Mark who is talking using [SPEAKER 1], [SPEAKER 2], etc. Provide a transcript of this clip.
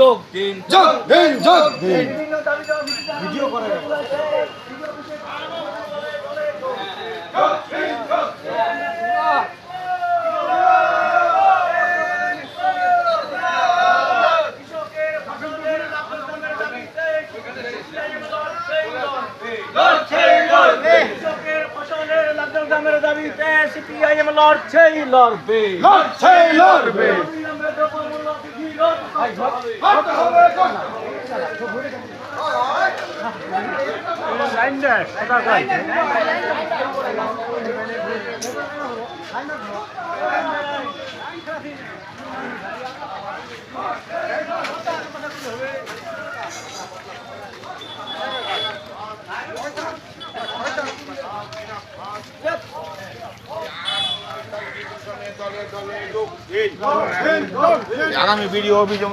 [SPEAKER 1] যোগ দিন
[SPEAKER 2] যোগ দিন যোগ দিন।
[SPEAKER 1] ভিডিও করা দাবিতে সিপিআইএম লড়ছেই লড়বে
[SPEAKER 2] লড়ছেই লড়বে।
[SPEAKER 3] আগামী ভিডিও অভিযোগ